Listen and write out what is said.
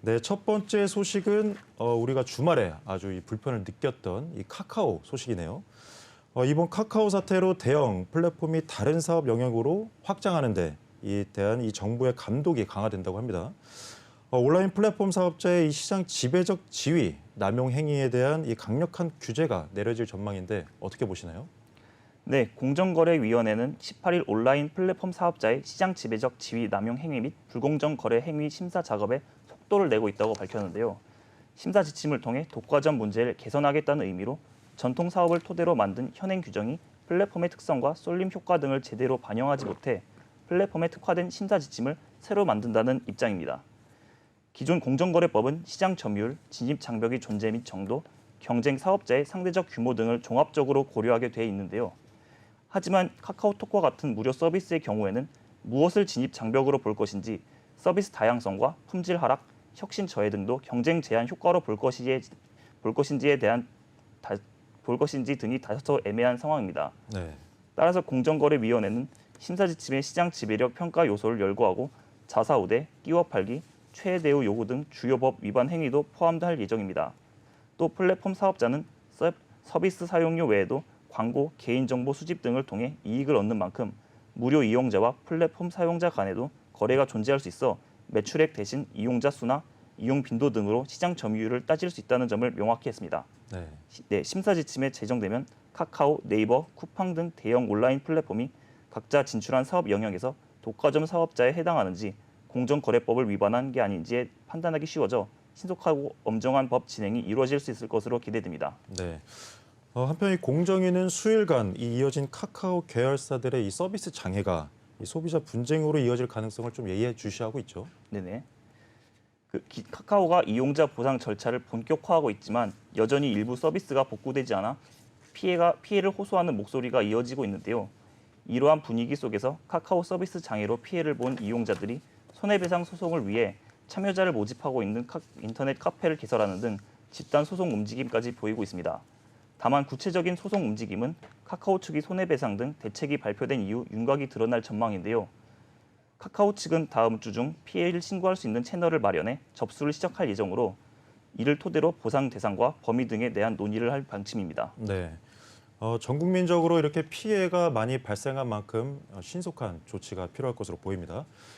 네, 첫 번째 소식은 우리가 주말에 아주 이 불편을 느꼈던 이 카카오 소식이네요. 이번 카카오 사태로 대형 플랫폼이 다른 사업 영역으로 확장하는 데 대한 이 정부의 감독이 강화된다고 합니다. 온라인 플랫폼 사업자의 이 시장 지배적 지위, 남용 행위에 대한 이 강력한 규제가 내려질 전망인데 어떻게 보시나요? 네, 공정거래위원회는 18일 온라인 플랫폼 사업자의 시장 지배적 지위 남용 행위 및 불공정 거래 행위 심사 작업에 속도를 내고 있다고 밝혔는데요. 심사 지침을 통해 독과점 문제를 개선하겠다는 의미로 전통 사업을 토대로 만든 현행 규정이 플랫폼의 특성과 쏠림 효과 등을 제대로 반영하지 못해 플랫폼에 특화된 심사 지침을 새로 만든다는 입장입니다. 기존 공정거래법은 시장 점유율, 진입 장벽의 존재 및 정도, 경쟁 사업자의 상대적 규모 등을 종합적으로 고려하게 돼 있는데요. 하지만 카카오톡과 같은 무료 서비스의 경우에는 무엇을 진입 장벽으로 볼 것인지, 서비스 다양성과 품질 하락, 혁신 저해 등도 경쟁 제한 효과로 볼 것인지 등이 다소 애매한 상황입니다. 네. 따라서 공정거래위원회는 심사 지침의 시장 지배력 평가 요소를 열거하고 자사 우대, 끼워 팔기, 최애 대우 요구 등 주요 법 위반 행위도 포함할 예정입니다. 또 플랫폼 사업자는 서비스 사용료 외에도 광고, 개인정보 수집 등을 통해 이익을 얻는 만큼 무료 이용자와 플랫폼 사용자 간에도 거래가 존재할 수 있어 매출액 대신 이용자 수나 이용 빈도 등으로 시장 점유율을 따질 수 있다는 점을 명확히 했습니다. 네. 심사 지침에 제정되면 카카오, 네이버, 쿠팡 등 대형 온라인 플랫폼이 각자 진출한 사업 영역에서 독과점 사업자에 해당하는지 공정거래법을 위반한 게 아닌지에 판단하기 쉬워져 신속하고 엄정한 법 진행이 이루어질 수 있을 것으로 기대됩니다. 네. 한편 이 공정위는 수일간 이어진 카카오 계열사들의 이 서비스 장애가 이 소비자 분쟁으로 이어질 가능성을 좀 예의주시하고 있죠. 네네. 카카오가 이용자 보상 절차를 본격화하고 있지만 여전히 일부 서비스가 복구되지 않아 피해를 호소하는 목소리가 이어지고 있는데요. 이러한 분위기 속에서 카카오 서비스 장애로 피해를 본 이용자들이 손해배상 소송을 위해 참여자를 모집하고 있는 인터넷 카페를 개설하는 등 집단 소송 움직임까지 보이고 있습니다. 다만 구체적인 소송 움직임은 카카오 측이 손해배상 등 대책이 발표된 이후 윤곽이 드러날 전망인데요. 카카오 측은 다음 주 중 피해를 신고할 수 있는 채널을 마련해 접수를 시작할 예정으로 이를 토대로 보상 대상과 범위 등에 대한 논의를 할 방침입니다. 네. 전 국민적으로 이렇게 피해가 많이 발생한 만큼 신속한 조치가 필요할 것으로 보입니다.